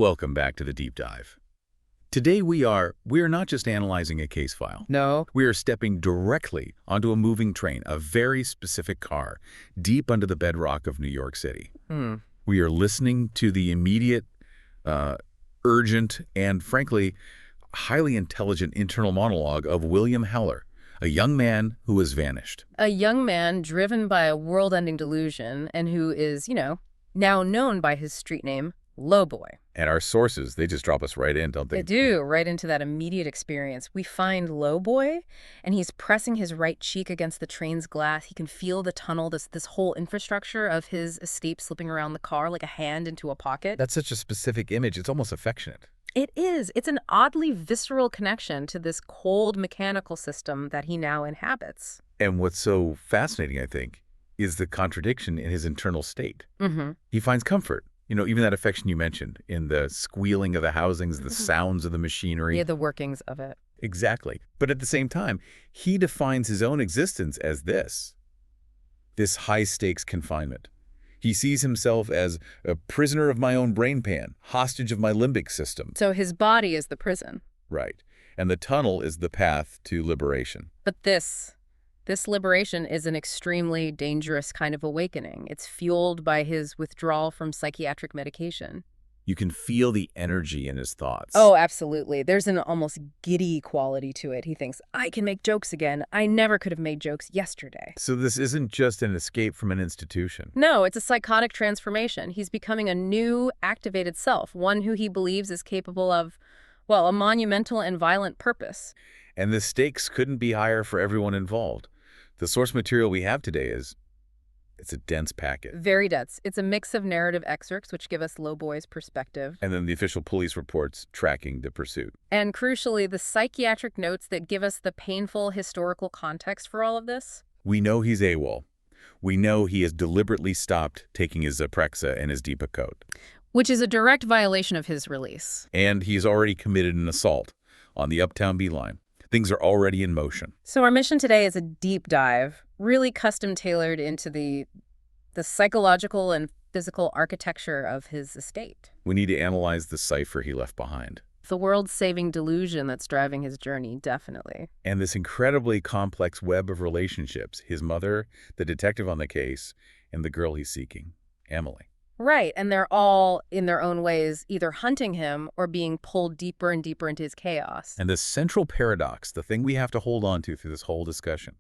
Welcome back to the deep dive. Today we are not just analyzing a case file. No. We are stepping directly onto a moving train, a very specific car, deep under the bedrock of New York City. We are listening to the immediate, urgent, and frankly, highly intelligent internal monologue of William Heller, a young man who has vanished. A young man driven by a world-ending delusion and who is, now known by his street name, Lowboy. And our sources, they just drop us right in, don't they? They do, right into that immediate experience. We find Lowboy, and he's pressing his right cheek against the train's glass. He can feel the tunnel, this whole infrastructure of his escape slipping around the car like a hand into a pocket. That's such a specific image. It's almost affectionate. It is. It's an oddly visceral connection to this cold mechanical system that he now inhabits. And what's so fascinating, I think, is the contradiction in his internal state. He finds comfort. Even that affection you mentioned in the squealing of the housings, the sounds of the machinery. Yeah, the workings of it. Exactly. But at the same time, he defines his own existence as this high-stakes confinement. He sees himself as a prisoner of my own brain pan, hostage of my limbic system. So his body is the prison. Right. And the tunnel is the path to liberation. But this liberation is an extremely dangerous kind of awakening. It's fueled by his withdrawal from psychiatric medication. You can feel the energy in his thoughts. Oh, absolutely. There's an almost giddy quality to it. He thinks, I can make jokes again. I never could have made jokes yesterday. So this isn't just an escape from an institution. No, it's a psychotic transformation. He's becoming a new, activated self, one who he believes is capable of, well, a monumental and violent purpose. And the stakes couldn't be higher for everyone involved. The source material we have today it's a dense packet. Very dense. It's a mix of narrative excerpts, which give us Lowboy's perspective. And then the official police reports tracking the pursuit. And crucially, the psychiatric notes that give us the painful historical context for all of this. We know he's AWOL. We know he has deliberately stopped taking his Zyprexa and his Depakote. Which is a direct violation of his release. And he's already committed an assault on the Uptown Beeline. Things are already in motion. So our mission today is a deep dive, really custom-tailored into the psychological and physical architecture of his estate. We need to analyze the cipher he left behind. The world-saving delusion that's driving his journey, definitely. And this incredibly complex web of relationships, his mother, the detective on the case, and the girl he's seeking, Emily. Right, and they're all, in their own ways, either hunting him or being pulled deeper and deeper into his chaos. And the central paradox, the thing we have to hold on to through this whole discussion,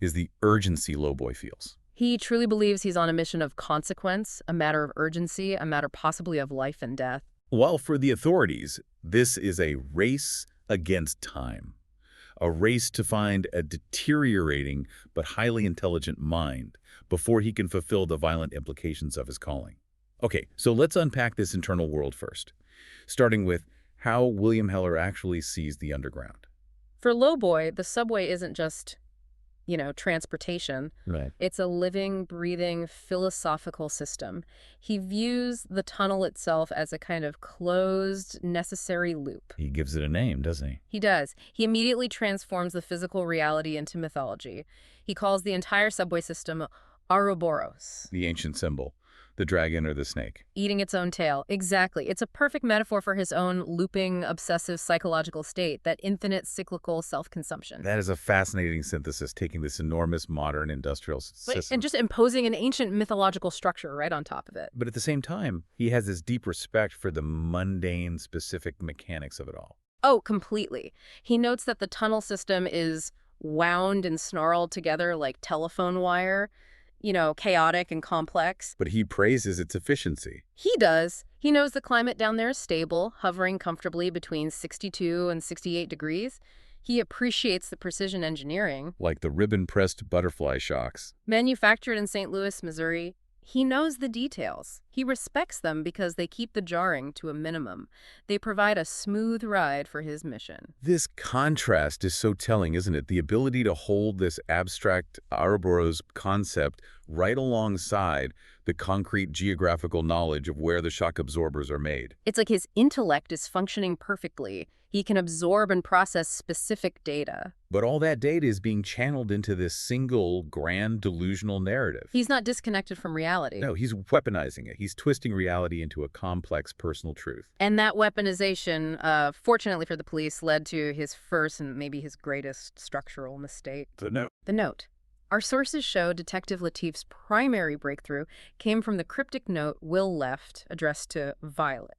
is the urgency Lowboy feels. He truly believes he's on a mission of consequence, a matter of urgency, a matter possibly of life and death. While for the authorities, this is a race against time. A race to find a deteriorating but highly intelligent mind before he can fulfill the violent implications of his calling. Okay, so let's unpack this internal world first, starting with how William Heller actually sees the underground. For Lowboy, the subway isn't just, transportation. Right. It's a living, breathing, philosophical system. He views the tunnel itself as a kind of closed, necessary loop. He gives it a name, doesn't he? He does. He immediately transforms the physical reality into mythology. He calls the entire subway system Ouroboros. The ancient symbol. The dragon or the snake. Eating its own tail. Exactly. It's a perfect metaphor for his own looping, obsessive psychological state, that infinite cyclical self-consumption. That is a fascinating synthesis, taking this enormous modern industrial system. And just imposing an ancient mythological structure right on top of it. But at the same time, he has this deep respect for the mundane, specific mechanics of it all. Oh, completely. He notes that the tunnel system is wound and snarled together like telephone wire, chaotic and complex. But he praises its efficiency. He does. He knows the climate down there is stable, hovering comfortably between 62 and 68 degrees. He appreciates the precision engineering. Like the ribbon-pressed butterfly shocks. Manufactured in St. Louis, Missouri. He knows the details. He respects them because they keep the jarring to a minimum. They provide a smooth ride for his mission. This contrast is so telling, isn't it? The ability to hold this abstract Ouroboros concept right alongside the concrete geographical knowledge of where the shock absorbers are made. It's like his intellect is functioning perfectly. He can absorb and process specific data. But all that data is being channeled into this single grand delusional narrative. He's not disconnected from reality. No, he's weaponizing it. He's twisting reality into a complex personal truth. And that weaponization, fortunately for the police, led to his first and maybe his greatest structural mistake. The note. The note. Our sources show Detective Lateef's primary breakthrough came from the cryptic note Will left, addressed to Violet.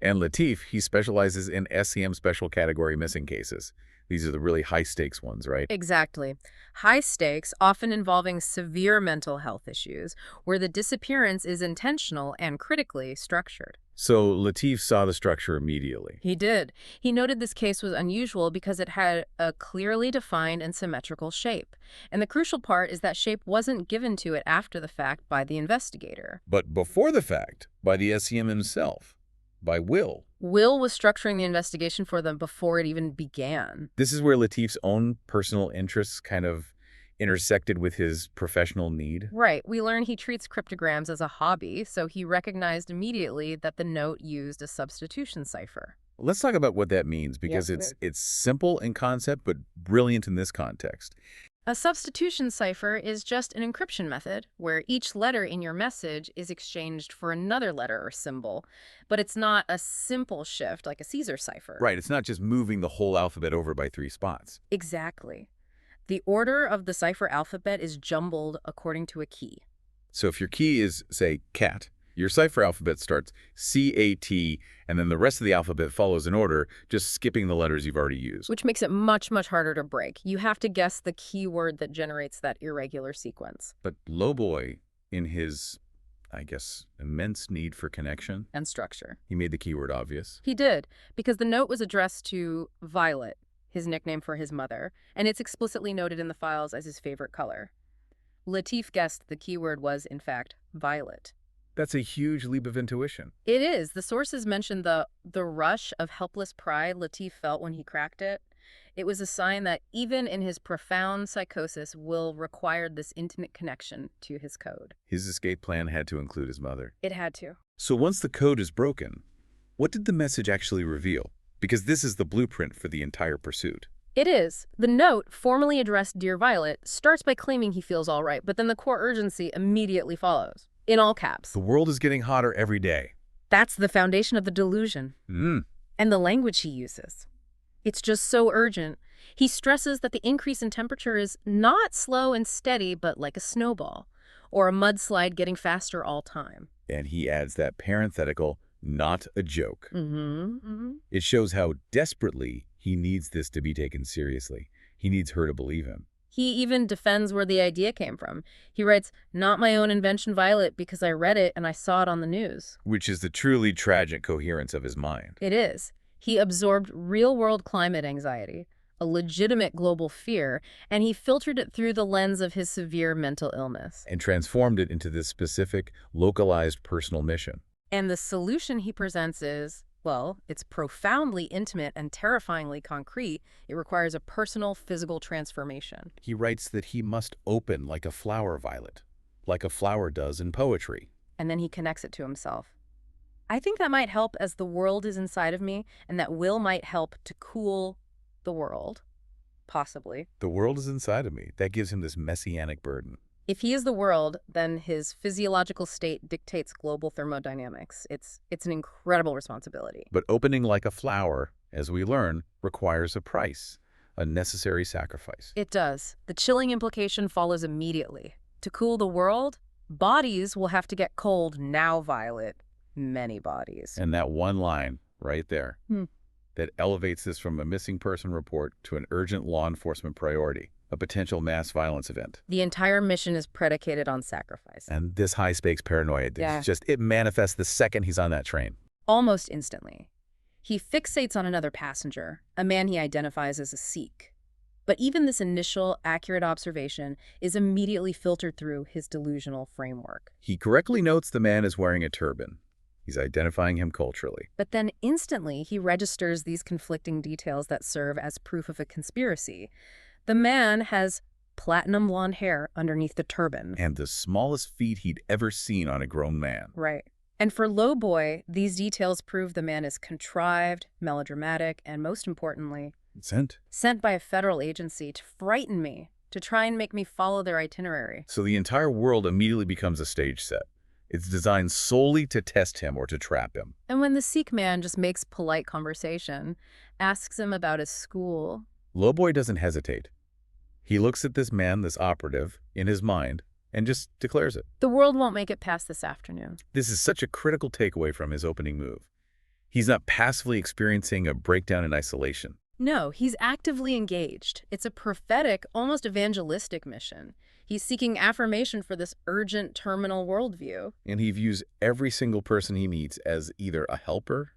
And Lateef, he specializes in SEM special category missing cases. These are the really high-stakes ones, right? Exactly. High stakes, often involving severe mental health issues, where the disappearance is intentional and critically structured. So Lateef saw the structure immediately. He did. He noted this case was unusual because it had a clearly defined and symmetrical shape. And the crucial part is that shape wasn't given to it after the fact by the investigator. But before the fact, by the SEM himself, by Will. Will was structuring the investigation for them before it even began. This is where Lateef's own personal interests kind of intersected with his professional need. Right. We learn he treats cryptograms as a hobby, so he recognized immediately that the note used a substitution cipher. Let's talk about what that means, because it's simple in concept, but brilliant in this context. A substitution cipher is just an encryption method where each letter in your message is exchanged for another letter or symbol, but it's not a simple shift like a Caesar cipher. Right, it's not just moving the whole alphabet over by 3 spots. Exactly. The order of the cipher alphabet is jumbled according to a key. So if your key is, say, cat, your cipher alphabet starts C-A-T, and then the rest of the alphabet follows in order, just skipping the letters you've already used. Which makes it much, much harder to break. You have to guess the keyword that generates that irregular sequence. But Lowboy, in his, I guess, immense need for connection and structure, he made the keyword obvious. He did, because the note was addressed to Violet, his nickname for his mother, and it's explicitly noted in the files as his favorite color. Lateef guessed the keyword was, in fact, violet. That's a huge leap of intuition. It is. The sources mention the rush of helpless pride Lateef felt when he cracked it. It was a sign that even in his profound psychosis, Will required this intimate connection to his code. His escape plan had to include his mother. It had to. So once the code is broken, what did the message actually reveal? Because this is the blueprint for the entire pursuit. It is. The note, formally addressed Dear Violet, starts by claiming he feels all right, but then the core urgency immediately follows. In all caps. The world is getting hotter every day. That's the foundation of the delusion. And the language he uses. It's just so urgent. He stresses that the increase in temperature is not slow and steady, but like a snowball, or a mudslide getting faster all time. And he adds that parenthetical, not a joke. It shows how desperately he needs this to be taken seriously. He needs her to believe him. He even defends where the idea came from. He writes, "Not my own invention, Violet, because I read it and I saw it on the news." Which is the truly tragic coherence of his mind. It is. He absorbed real-world climate anxiety, a legitimate global fear, and he filtered it through the lens of his severe mental illness. And transformed it into this specific, localized personal mission. And the solution he presents is, well, it's profoundly intimate and terrifyingly concrete. It requires a personal, physical transformation. He writes that he must open like a flower, Violet, like a flower does in poetry. And then he connects it to himself. I think that might help as the world is inside of me, and that Will might help to cool the world. Possibly. The world is inside of me. That gives him this messianic burden. If he is the world, then his physiological state dictates global thermodynamics. It's an incredible responsibility. But opening like a flower, as we learn, requires a price, a necessary sacrifice. It does. The chilling implication follows immediately. To cool the world, bodies will have to get cold now, Violet. Many bodies. And that one line right there that elevates this from a missing person report to an urgent law enforcement priority. A potential mass violence event. The entire mission is predicated on sacrifice. And this high-stakes paranoia, it manifests the second he's on that train. Almost instantly. He fixates on another passenger, a man he identifies as a Sikh. But even this initial, accurate observation is immediately filtered through his delusional framework. He correctly notes the man is wearing a turban. He's identifying him culturally. But then instantly, he registers these conflicting details that serve as proof of a conspiracy. The man has platinum blonde hair underneath the turban. And the smallest feet he'd ever seen on a grown man. Right. And for Lowboy, these details prove the man is contrived, melodramatic, and most importantly, sent by a federal agency to frighten me, to try and make me follow their itinerary. So the entire world immediately becomes a stage set. It's designed solely to test him or to trap him. And when the Sikh man just makes polite conversation, asks him about his school. Lowboy doesn't hesitate. He looks at this man, this operative, in his mind, and just declares it. The world won't make it past this afternoon. This is such a critical takeaway from his opening move. He's not passively experiencing a breakdown in isolation. No, he's actively engaged. It's a prophetic, almost evangelistic mission. He's seeking affirmation for this urgent terminal worldview. And he views every single person he meets as either a helper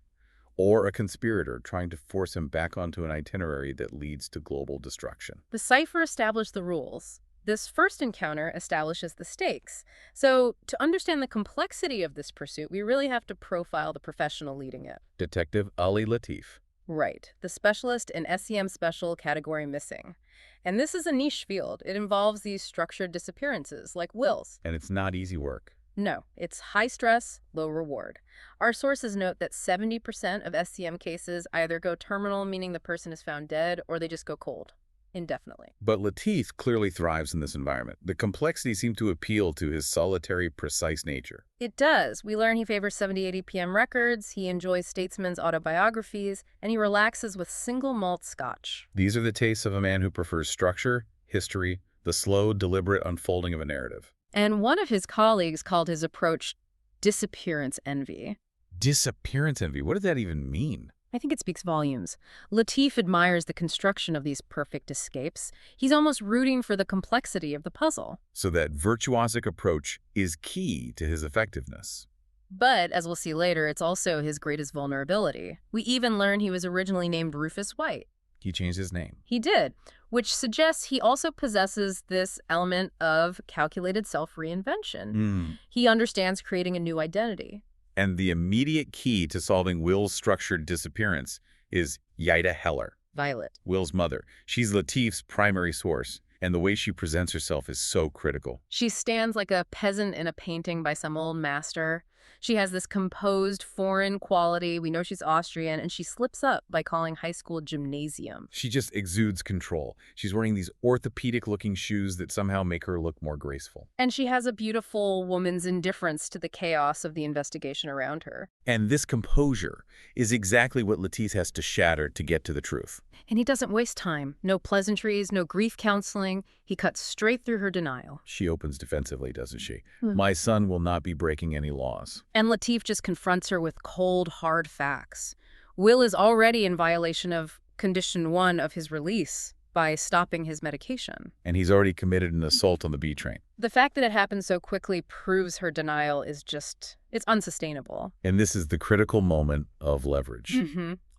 or a conspirator trying to force him back onto an itinerary that leads to global destruction. The cipher established the rules. This first encounter establishes the stakes. So, to understand the complexity of this pursuit, we really have to profile the professional leading it. Detective Ali Lateef. Right, the specialist in SEM special category missing. And this is a niche field. It involves these structured disappearances, like Will's. And it's not easy work. No, it's high stress, low reward. Our sources note that 70% of SCM cases either go terminal, meaning the person is found dead, or they just go cold, indefinitely. But Lateef clearly thrives in this environment. The complexity seemed to appeal to his solitary, precise nature. It does. We learn he favors 70-80 p.m. records, he enjoys statesmen's autobiographies, and he relaxes with single malt scotch. These are the tastes of a man who prefers structure, history, the slow, deliberate unfolding of a narrative. And one of his colleagues called his approach disappearance envy. Disappearance envy? What does that even mean? I think it speaks volumes. Lateef admires the construction of these perfect escapes. He's almost rooting for the complexity of the puzzle. So that virtuosic approach is key to his effectiveness. But, as we'll see later, it's also his greatest vulnerability. We even learn he was originally named Rufus White. He changed his name. He did, which suggests he also possesses this element of calculated self-reinvention. He understands creating a new identity. And the immediate key to solving Will's structured disappearance is Yda Heller. Violet. Will's mother. She's Lateef's primary source, and the way she presents herself is so critical. She stands like a peasant in a painting by some old master. She has this composed foreign quality. We know she's Austrian, and she slips up by calling high school gymnasium. She just exudes control. She's wearing these orthopedic-looking shoes that somehow make her look more graceful. And she has a beautiful woman's indifference to the chaos of the investigation around her. And this composure is exactly what Lateef has to shatter to get to the truth. And he doesn't waste time. No pleasantries, no grief counseling. He cuts straight through her denial. She opens defensively, doesn't she? My son will not be breaking any laws. And Lateef just confronts her with cold, hard facts. Will is already in violation of Condition 1 of his release by stopping his medication. And he's already committed an assault on the B train. The fact that it happened so quickly proves her denial is just, it's unsustainable. And this is the critical moment of leverage.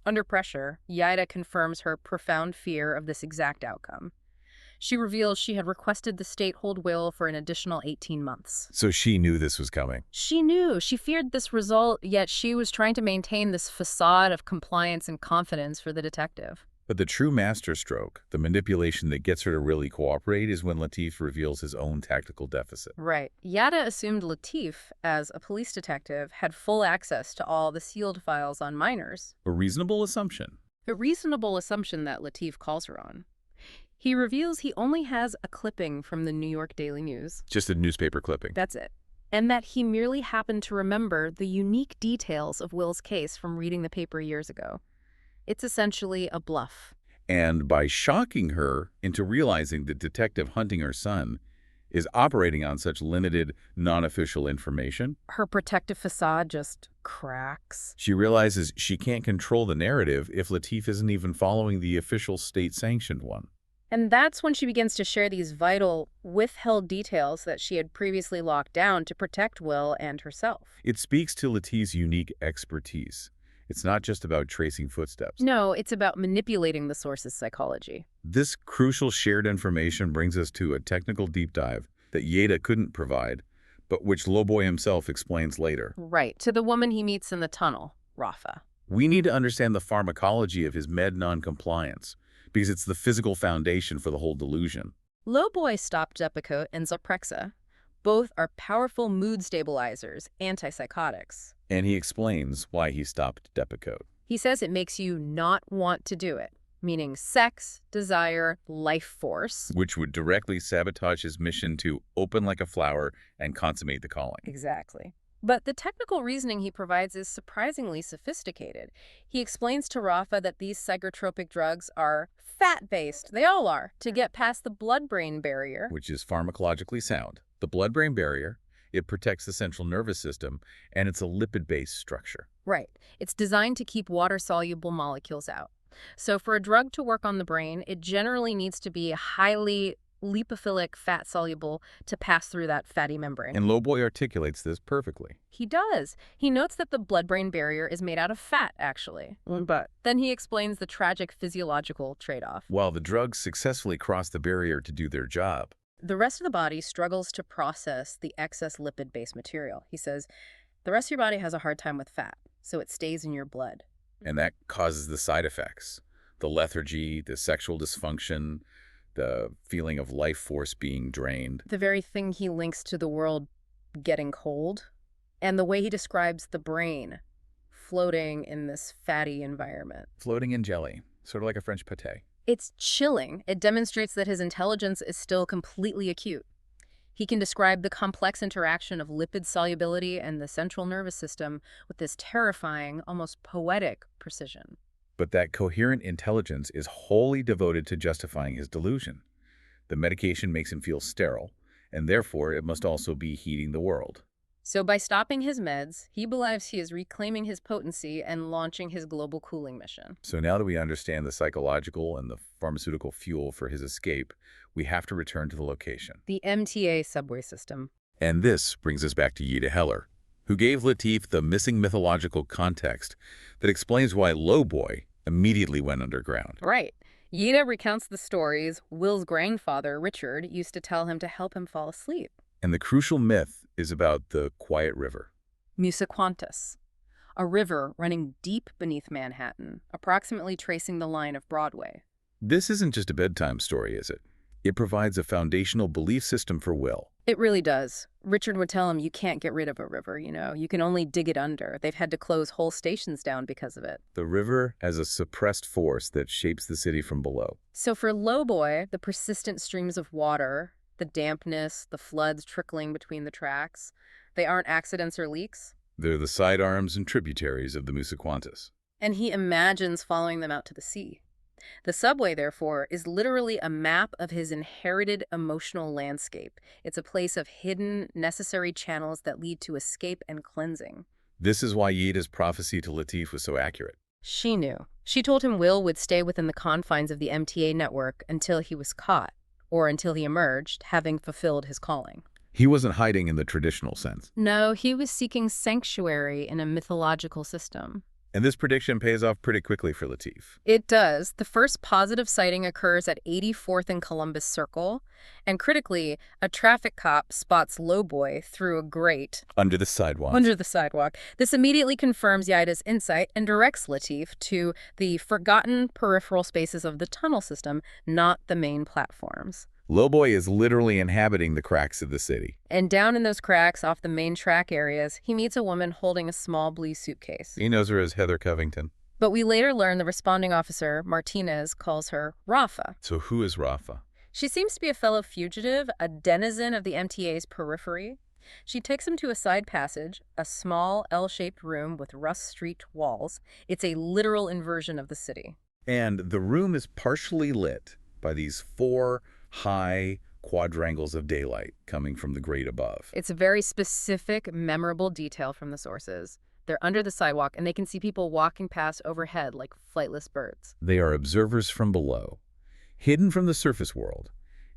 Under pressure, Yda confirms her profound fear of this exact outcome. She reveals she had requested the state hold Will for an additional 18 months. So she knew this was coming. She knew. She feared this result, yet she was trying to maintain this facade of compliance and confidence for the detective. But the true masterstroke, the manipulation that gets her to really cooperate, is when Lateef reveals his own tactical deficit. Right. Yda assumed Lateef, as a police detective, had full access to all the sealed files on minors. A reasonable assumption. A reasonable assumption that Lateef calls her on. He reveals he only has a clipping from the New York Daily News. Just a newspaper clipping. That's it. And that he merely happened to remember the unique details of Will's case from reading the paper years ago. It's essentially a bluff. And by shocking her into realizing that Detective hunting her son is operating on such limited, non-official information, her protective facade just cracks. She realizes she can't control the narrative if Lateef isn't even following the official state-sanctioned one. And that's when she begins to share these vital, withheld details that she had previously locked down to protect Will and herself. It speaks to Lateef's unique expertise. It's not just about tracing footsteps. No, it's about manipulating the source's psychology. This crucial shared information brings us to a technical deep dive that Yda couldn't provide, but which Lowboy himself explains later. Right, to the woman he meets in the tunnel, Rafa. We need to understand the pharmacology of his med non-compliance, because it's the physical foundation for the whole delusion. Lowboy stopped Depakote and Zyprexa, Both are powerful mood stabilizers, antipsychotics. And he explains why he stopped Depakote. He says it makes you not want to do it, meaning sex, desire, life force. Which would directly sabotage his mission to open like a flower and consummate the calling. Exactly. But the technical reasoning he provides is surprisingly sophisticated. He explains to Rafa that these psychotropic drugs are fat-based, they all are, to get past the blood-brain barrier. Which is pharmacologically sound. The blood-brain barrier, it protects the central nervous system, and it's a lipid-based structure. Right. It's designed to keep water-soluble molecules out. So for a drug to work on the brain, it generally needs to be highly lipophilic fat-soluble to pass through that fatty membrane. And Lowboy articulates this perfectly. He does. He notes that the blood-brain barrier is made out of fat, actually. But then he explains the tragic physiological trade-off. While the drugs successfully cross the barrier to do their job, The rest of the body struggles to process the excess lipid-based material. He says, the rest of your body has a hard time with fat, so it stays in your blood. and that causes the side effects. The lethargy, the sexual dysfunction, the feeling of life force being drained. The very thing he links to the world getting cold, and the way he describes the brain floating in this fatty environment. Floating in jelly, sort of like a French pâté. It's chilling. It demonstrates that his intelligence is still completely acute. He can describe the complex interaction of lipid solubility and the central nervous system with this terrifying, almost poetic precision. But that coherent intelligence is wholly devoted to justifying his delusion. The medication makes him feel sterile, and therefore it must also be heating the world. So by stopping his meds, he believes he is reclaiming his potency and launching his global cooling mission. So now that we understand the psychological and the pharmaceutical fuel for his escape, we have to return to the location. The MTA subway system. And this brings us back to Yda Heller, who gave Lateef the missing mythological context that explains why Lowboy immediately went underground. Right. Yda recounts the stories Will's grandfather, Richard, used to tell him to help him fall asleep. And the crucial myth is about the quiet river. Musiquantus, a river running deep beneath Manhattan, approximately tracing the line of Broadway. This isn't just a bedtime story, is it? It provides a foundational belief system for Will. It really does. Richard would tell him you can't get rid of a river, you can only dig it under. They've had to close whole stations down because of it. The river as a suppressed force that shapes the city from below. So for Lowboy, the persistent streams of water, the dampness, the floods trickling between the tracks, they aren't accidents or leaks. They're the sidearms and tributaries of the Musiquantus. And he imagines following them out to the sea. The subway, therefore, is literally a map of his inherited emotional landscape. It's a place of hidden, necessary channels that lead to escape and cleansing. This is why Yda's prophecy to Lateef was so accurate. She knew. She told him Will would stay within the confines of the MTA network until he was caught, or until he emerged, having fulfilled his calling. He wasn't hiding in the traditional sense. No, he was seeking sanctuary in a mythological system. And this prediction pays off pretty quickly for Lateef. It does. The first positive sighting occurs at 84th and Columbus Circle, and critically, a traffic cop spots Lowboy through a grate Under the sidewalk. under the sidewalk. This immediately confirms Yda's insight and directs Lateef to the forgotten peripheral spaces of the tunnel system, not the main platforms. Lowboy is literally inhabiting the cracks of the city. And down in those cracks off the main track areas, he meets a woman holding a small blue suitcase. He knows her as Heather Covington. But we later learn the responding officer, Martinez, calls her Rafa. So who is Rafa? She seems to be a fellow fugitive, a denizen of the MTA's periphery. She takes him to a side passage, a small L-shaped room with rust-streaked walls. It's a literal inversion of the city. And the room is partially lit by these 4 high quadrangles of daylight coming from the grate above. It's a very specific, memorable detail from the sources. They're under the sidewalk, and they can see people walking past overhead like flightless birds. They are observers from below, hidden from the surface world,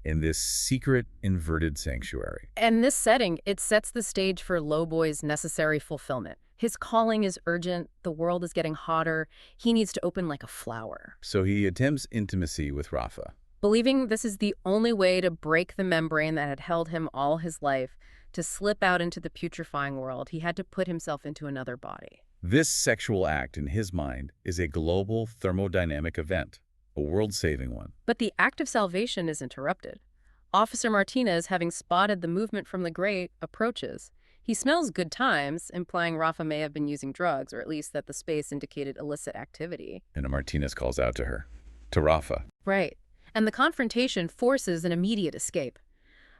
in this secret inverted sanctuary. And this setting, it sets the stage for Lowboy's necessary fulfillment. His calling is urgent, the world is getting hotter, he needs to open like a flower. So he attempts intimacy with Rafa. Believing this is the only way to break the membrane that had held him all his life, to slip out into the putrefying world, he had to put himself into another body. This sexual act, in his mind, is a global thermodynamic event, a world-saving one. But the act of salvation is interrupted. Officer Martinez, having spotted the movement from the grate, approaches. He smells good times, implying Rafa may have been using drugs, or at least that the space indicated illicit activity. And Martinez calls out to her, to Rafa. Right. And the confrontation forces an immediate escape.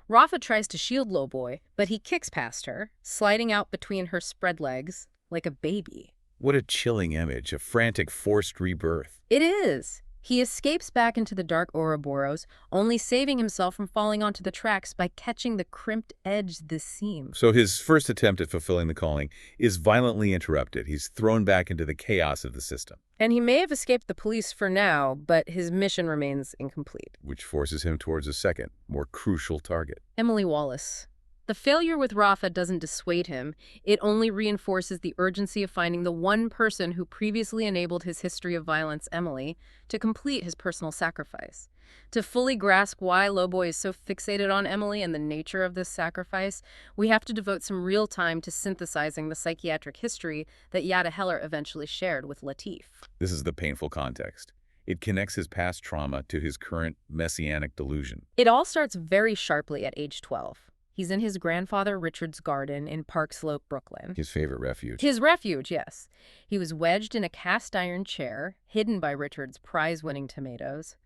Rafa tries to shield Lowboy, but he kicks past her, sliding out between her spread legs like a baby. What a chilling image, a frantic, forced rebirth. It is. He escapes back into the dark Ouroboros, only saving himself from falling onto the tracks by catching the crimped edge this seam. So his first attempt at fulfilling the calling is violently interrupted. He's thrown back into the chaos of the system. And he may have escaped the police for now, but his mission remains incomplete. Which forces him towards a second, more crucial target. Emily Wallace. The failure with Rafa doesn't dissuade him. It only reinforces the urgency of finding the one person who previously enabled his history of violence, Emily, to complete his personal sacrifice. To fully grasp why Lowboy is so fixated on Emily and the nature of this sacrifice, we have to devote some real time to synthesizing the psychiatric history that Yda Heller eventually shared with Lateef. This is the painful context. It connects his past trauma to his current messianic delusion. It all starts very sharply at age 12. He's in his grandfather Richard's garden in Park Slope, Brooklyn. His favorite refuge. His refuge, yes. He was wedged in a cast-iron chair, hidden by Richard's prize-winning tomatoes.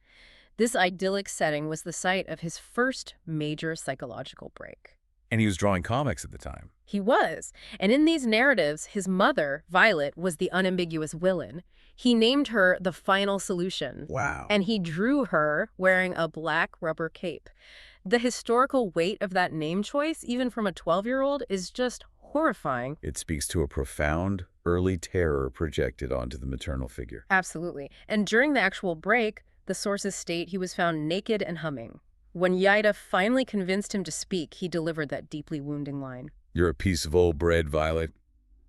This idyllic setting was the site of his first major psychological break. And he was drawing comics at the time. He was. And in these narratives, his mother, Violet, was the unambiguous villain. He named her the final solution. Wow. And he drew her wearing a black rubber cape. The historical weight of that name choice, even from a 12-year-old, is just horrifying. It speaks to a profound, early terror projected onto the maternal figure. Absolutely. And during the actual break, the sources state he was found naked and humming. When Yda finally convinced him to speak, he delivered that deeply wounding line. You're a piece of old bread, Violet.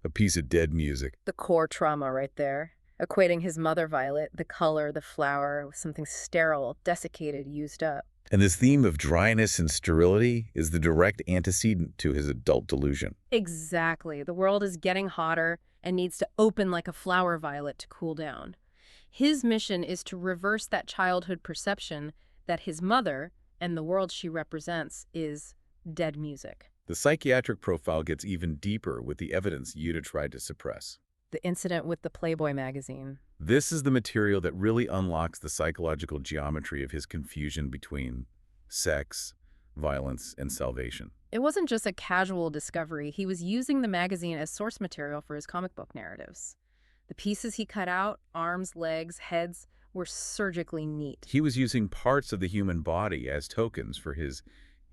A piece of dead music. The core trauma right there. Equating his mother, Violet, the color, the flower, with something sterile, desiccated, used up. And this theme of dryness and sterility is the direct antecedent to his adult delusion. Exactly. The world is getting hotter and needs to open like a flower violet to cool down. His mission is to reverse that childhood perception that his mother and the world she represents is dead music. The psychiatric profile gets even deeper with the evidence Yda tried to suppress. The incident with the Playboy magazine. This is the material that really unlocks the psychological geometry of his confusion between sex, violence, and salvation. It wasn't just a casual discovery. He was using the magazine as source material for his comic book narratives. The pieces he cut out, arms, legs, heads, were surgically neat. He was using parts of the human body as tokens for his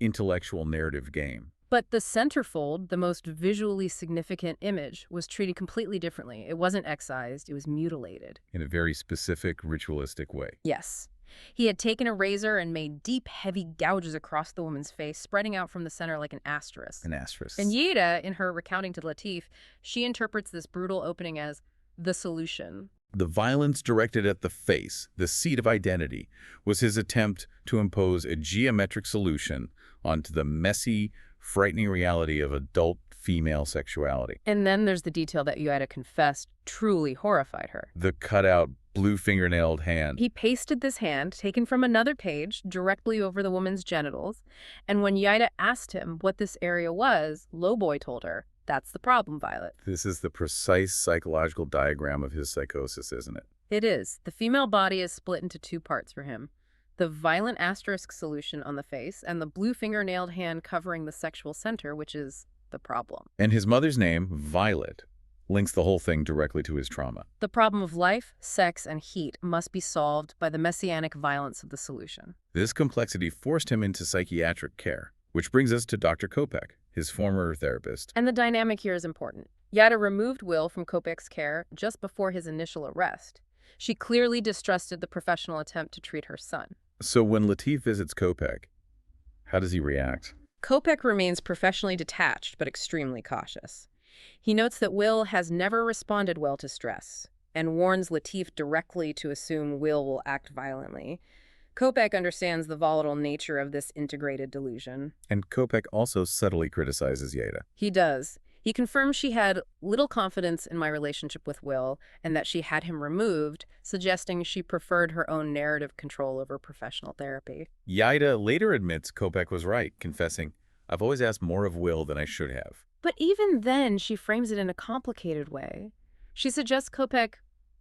intellectual narrative game. But the centerfold, the most visually significant image, was treated completely differently. It wasn't excised, it was mutilated. In a very specific, ritualistic way. Yes. He had taken a razor and made deep, heavy gouges across the woman's face, spreading out from the center like an asterisk. An asterisk. And Yda, in her recounting to Lateef, she interprets this brutal opening as the solution. The violence directed at the face, the seat of identity, was his attempt to impose a geometric solution onto the messy, frightening reality of adult female sexuality. And then there's the detail that Yda confessed truly horrified her. The cut-out, blue-fingernailed hand. He pasted this hand, taken from another page, directly over the woman's genitals, and when Yda asked him what this area was, Lowboy told her, "That's the problem, Violet." This is the precise psychological diagram of his psychosis, isn't it? It is. The female body is split into two parts for him. The violent asterisk solution on the face, and the blue fingernailed hand covering the sexual center, which is the problem. And his mother's name, Violet, links the whole thing directly to his trauma. The problem of life, sex, and heat must be solved by the messianic violence of the solution. This complexity forced him into psychiatric care, which brings us to Dr. Kopek, his former therapist. And the dynamic here is important. Yda removed Will from Kopek's care just before his initial arrest. She clearly distrusted the professional attempt to treat her son. So when Lateef visits Kopek, how does he react? Kopek remains professionally detached but extremely cautious. He notes that Will has never responded well to stress and warns Lateef directly to assume Will will act violently. Kopek understands the volatile nature of this integrated delusion. And Kopek also subtly criticizes Yda. He does. He confirmed she had little confidence in my relationship with Will and that she had him removed, suggesting she preferred her own narrative control over professional therapy. Yda later admits Kopech was right, confessing, "I've always asked more of Will than I should have." But even then, she frames it in a complicated way. She suggests Kopech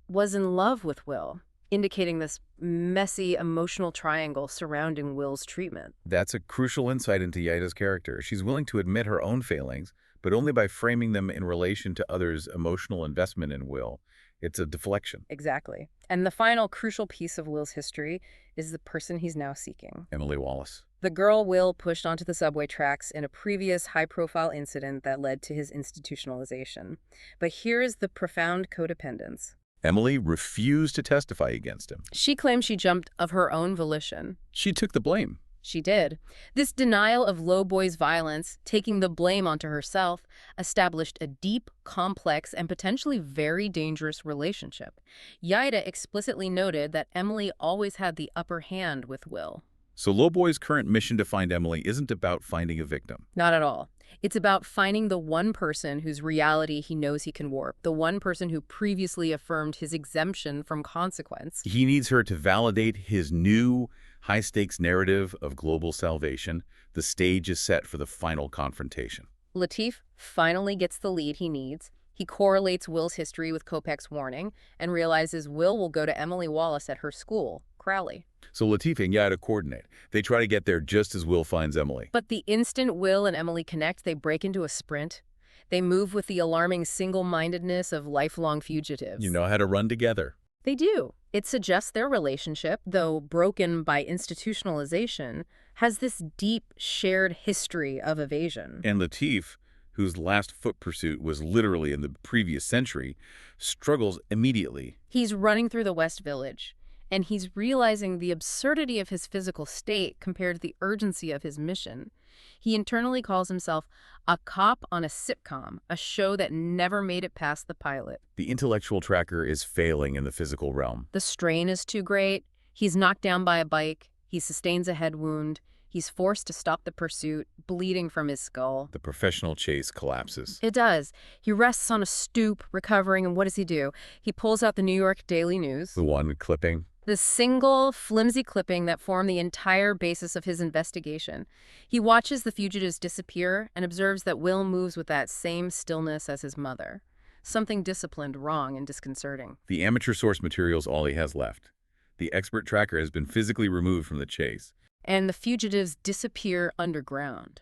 was in love with Will, indicating this messy emotional triangle surrounding Will's treatment. That's a crucial insight into Yda's character. She's willing to admit her own failings, but only by framing them in relation to others' emotional investment in Will. It's a deflection. Exactly. And the final crucial piece of Will's history is the person he's now seeking. Emily Wallace. The girl Will pushed onto the subway tracks in a previous high-profile incident that led to his institutionalization. But here is the profound codependence. Emily refused to testify against him. She claimed she jumped of her own volition. She took the blame. She did. This denial of Lowboy's violence, taking the blame onto herself, established a deep, complex, and potentially very dangerous relationship. Yda explicitly noted that Emily always had the upper hand with Will. So Lowboy's current mission to find Emily isn't about finding a victim. Not at all. It's about finding the one person whose reality he knows he can warp, the one person who previously affirmed his exemption from consequence. He needs her to validate his new high-stakes narrative of global salvation. The stage is set for the final confrontation. Lateef finally gets the lead he needs. He correlates Will's history with Kopech's warning and realizes Will will go to Emily Wallace at her school, Crowley. So Lateef and Yda coordinate. They try to get there just as Will finds Emily. But the instant Will and Emily connect, they break into a sprint. They move with the alarming single-mindedness of lifelong fugitives. You know how to run together. They do. It suggests their relationship, though broken by institutionalization, has this deep, shared history of evasion. And Lateef, whose last foot pursuit was literally in the previous century, struggles immediately. He's running through the West Village, and he's realizing the absurdity of his physical state compared to the urgency of his mission. He internally calls himself a cop on a sitcom, a show that never made it past the pilot. The intellectual tracker is failing in the physical realm. The strain is too great. He's knocked down by a bike. He sustains a head wound. He's forced to stop the pursuit, bleeding from his skull. The professional chase collapses. It does. He rests on a stoop, recovering, and what does he do? He pulls out the New York Daily News. The one clipping. The single, flimsy clipping that formed the entire basis of his investigation. He watches the fugitives disappear and observes that Will moves with that same stillness as his mother. Something disciplined, wrong, and disconcerting. The amateur source material's all he has left. The expert tracker has been physically removed from the chase. And the fugitives disappear underground.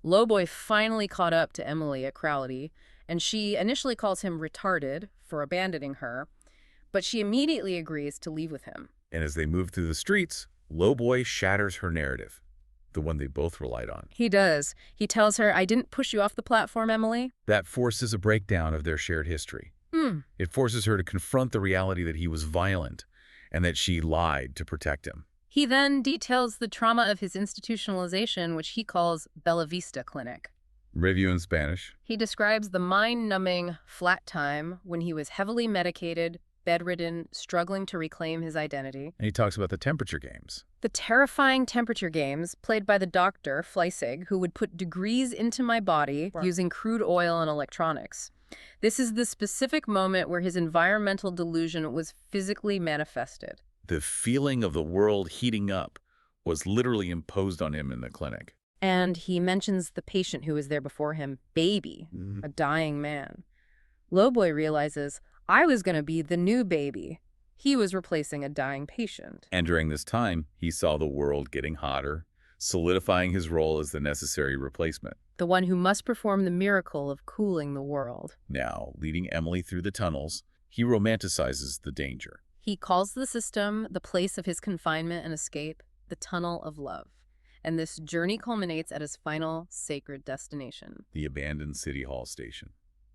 Lowboy finally caught up to Emily at Crowley, and she initially calls him retarded for abandoning her, but she immediately agrees to leave with him. And as they move through the streets, Lowboy shatters her narrative, the one they both relied on. He does. He tells her, "I didn't push you off the platform, Emily." That forces a breakdown of their shared history. It forces her to confront the reality that he was violent and that she lied to protect him. He then details the trauma of his institutionalization, which he calls Bella Vista Clinic. Review in Spanish. He describes the mind-numbing flat time when he was heavily medicated, bedridden, struggling to reclaim his identity. And he talks about the temperature games. The terrifying temperature games played by the doctor, Fleissig, who would put degrees into my body using crude oil and electronics. This is the specific moment where his environmental delusion was physically manifested. The feeling of the world heating up was literally imposed on him in the clinic. And he mentions the patient who was there before him, Baby, a dying man. Lowboy realizes, I was going to be the new Baby. He was replacing a dying patient. And during this time, he saw the world getting hotter, solidifying his role as the necessary replacement. The one who must perform the miracle of cooling the world. Now, leading Emily through the tunnels, he romanticizes the danger. He calls the system, the place of his confinement and escape, the tunnel of love. And this journey culminates at his final sacred destination. The abandoned City Hall station.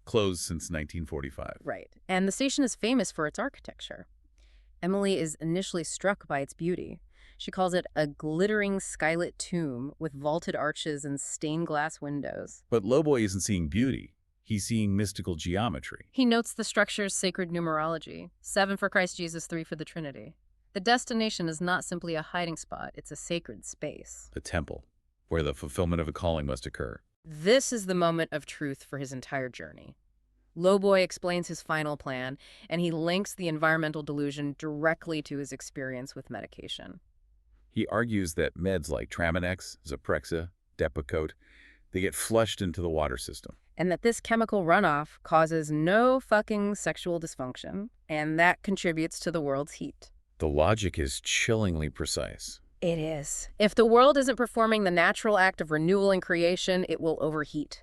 Closed since 1945. Right. And the station is famous for its architecture. Emily is initially struck by its beauty. She calls it a glittering skylit tomb with vaulted arches and stained glass windows. But Lowboy isn't seeing beauty. He's seeing mystical geometry. He notes the structure's sacred numerology, 7 for Christ Jesus, 3 for the Trinity. The destination is not simply a hiding spot, it's a sacred space. A temple, where the fulfillment of a calling must occur. This is the moment of truth for his entire journey. Lowboy explains his final plan, and he links the environmental delusion directly to his experience with medication. He argues that meds like Traminex, Zyprexa, Depakote, they get flushed into the water system. And that this chemical runoff causes no fucking sexual dysfunction, and that contributes to the world's heat. The logic is chillingly precise. It is. If the world isn't performing the natural act of renewal and creation, it will overheat.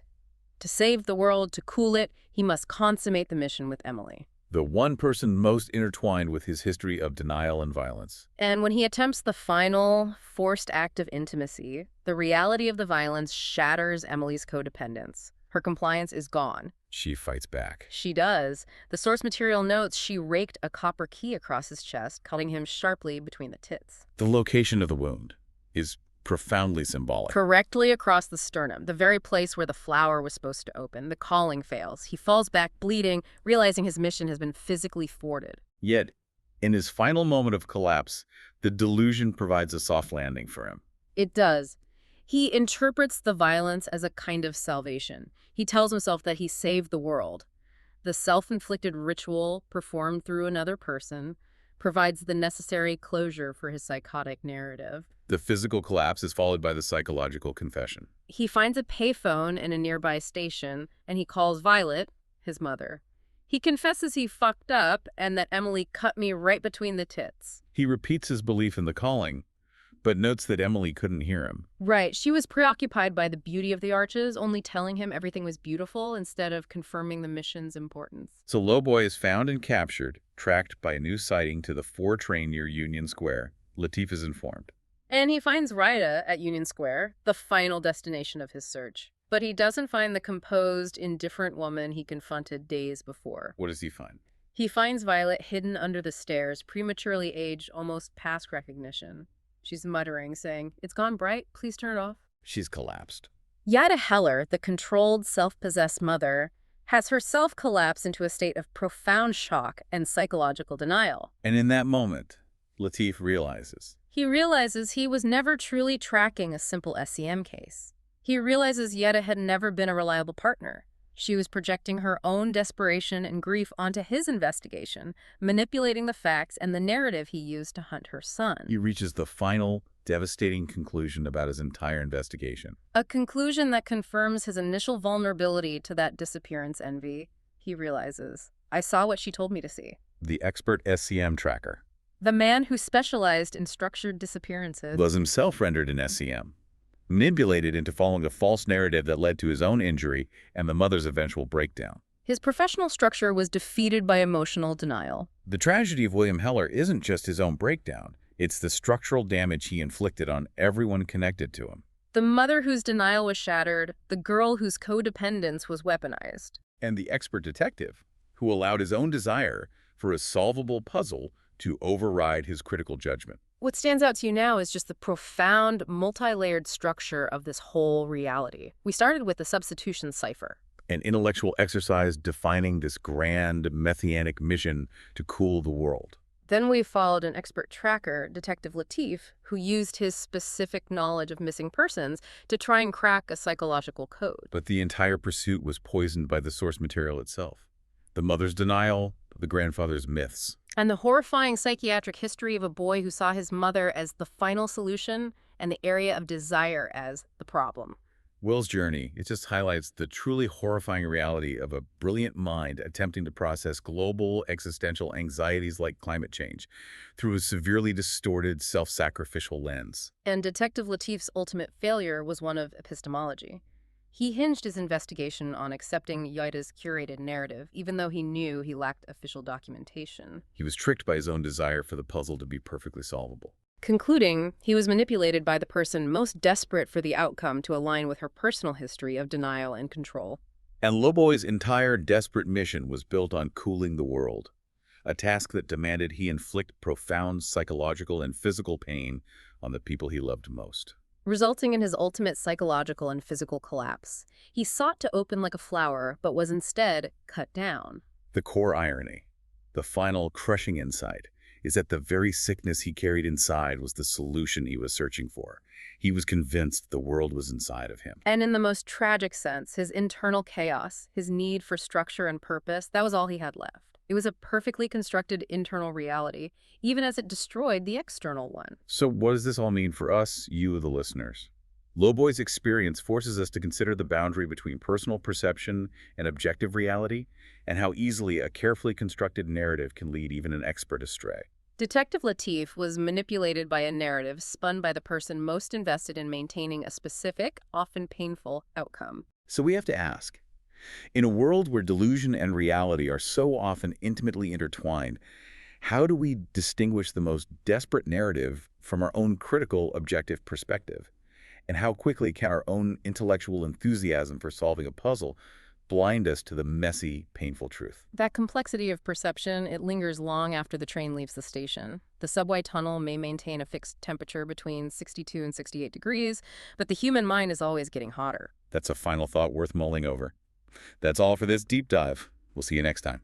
To save the world, to cool it, he must consummate the mission with Emily. The one person most intertwined with his history of denial and violence. And when he attempts the final, forced act of intimacy, the reality of the violence shatters Emily's codependence. Her compliance is gone. She fights back. She does. The source material notes she raked a copper key across his chest, cutting him sharply between the tits. The location of the wound is profoundly symbolic. Correctly across the sternum, the very place where the flower was supposed to open. The calling fails. He falls back, bleeding, realizing his mission has been physically thwarted. Yet, in his final moment of collapse, the delusion provides a soft landing for him. It does. He interprets the violence as a kind of salvation. He tells himself that he saved the world. The self-inflicted ritual performed through another person provides the necessary closure for his psychotic narrative. The physical collapse is followed by the psychological confession. He finds a payphone in a nearby station, and he calls Violet, his mother. He confesses he fucked up and that Emily cut me right between the tits. He repeats his belief in the calling, but notes that Emily couldn't hear him. Right. She was preoccupied by the beauty of the arches, only telling him everything was beautiful instead of confirming the mission's importance. So Lowboy is found and captured, tracked by a new sighting to the 4 train near Union Square. Lateef is informed. And he finds Yda at Union Square, the final destination of his search. But he doesn't find the composed, indifferent woman he confronted days before. What does he find? He finds Violet hidden under the stairs, prematurely aged, almost past recognition. She's muttering, saying, "It's gone bright, please turn it off." She's collapsed. Yda Heller, the controlled, self-possessed mother, has herself collapsed into a state of profound shock and psychological denial. And in that moment, Lateef realizes. He realizes he was never truly tracking a simple SEM case. He realizes Yda had never been a reliable partner. She was projecting her own desperation and grief onto his investigation, manipulating the facts and the narrative he used to hunt her son. He reaches the final, devastating conclusion about his entire investigation. A conclusion that confirms his initial vulnerability to that disappearance envy. He realizes, I saw what she told me to see. The expert SCM tracker The man who specialized in structured disappearances was himself rendered an SCM, manipulated into following a false narrative that led to his own injury and the mother's eventual breakdown. His professional structure was defeated by emotional denial. The tragedy of William Heller isn't just his own breakdown, it's the structural damage he inflicted on everyone connected to him. The mother whose denial was shattered, the girl whose codependence was weaponized. And the expert detective, who allowed his own desire for a solvable puzzle to override his critical judgment. What stands out to you now is just the profound, multi-layered structure of this whole reality. We started with the substitution cipher. An intellectual exercise defining this grand messianic mission to cool the world. Then we followed an expert tracker, Detective Lateef, who used his specific knowledge of missing persons to try and crack a psychological code. But the entire pursuit was poisoned by the source material itself. The mother's denial, the grandfather's myths. And the horrifying psychiatric history of a boy who saw his mother as the final solution and the area of desire as the problem. Will's journey, it just highlights the truly horrifying reality of a brilliant mind attempting to process global existential anxieties like climate change through a severely distorted, self-sacrificial lens. And Detective Lateef's ultimate failure was one of epistemology. He hinged his investigation on accepting Yda's curated narrative, even though he knew he lacked official documentation. He was tricked by his own desire for the puzzle to be perfectly solvable. Concluding, he was manipulated by the person most desperate for the outcome to align with her personal history of denial and control. And Lowboy's entire desperate mission was built on cooling the world, a task that demanded he inflict profound psychological and physical pain on the people he loved most. Resulting in his ultimate psychological and physical collapse. He sought to open like a flower, but was instead cut down. The core irony, the final crushing insight, is that the very sickness he carried inside was the solution he was searching for. He was convinced the world was inside of him. And in the most tragic sense, his internal chaos, his need for structure and purpose, that was all he had left. It was a perfectly constructed internal reality, even as it destroyed the external one. So what does this all mean for us, you the listeners? Lowboy's experience forces us to consider the boundary between personal perception and objective reality, and how easily a carefully constructed narrative can lead even an expert astray. Detective Lateef was manipulated by a narrative spun by the person most invested in maintaining a specific, often painful, outcome. So we have to ask, in a world where delusion and reality are so often intimately intertwined, how do we distinguish the most desperate narrative from our own critical, objective perspective? And how quickly can our own intellectual enthusiasm for solving a puzzle blind us to the messy, painful truth? That complexity of perception, it lingers long after the train leaves the station. The subway tunnel may maintain a fixed temperature between 62 and 68 degrees, but the human mind is always getting hotter. That's a final thought worth mulling over. That's all for this deep dive. We'll see you next time.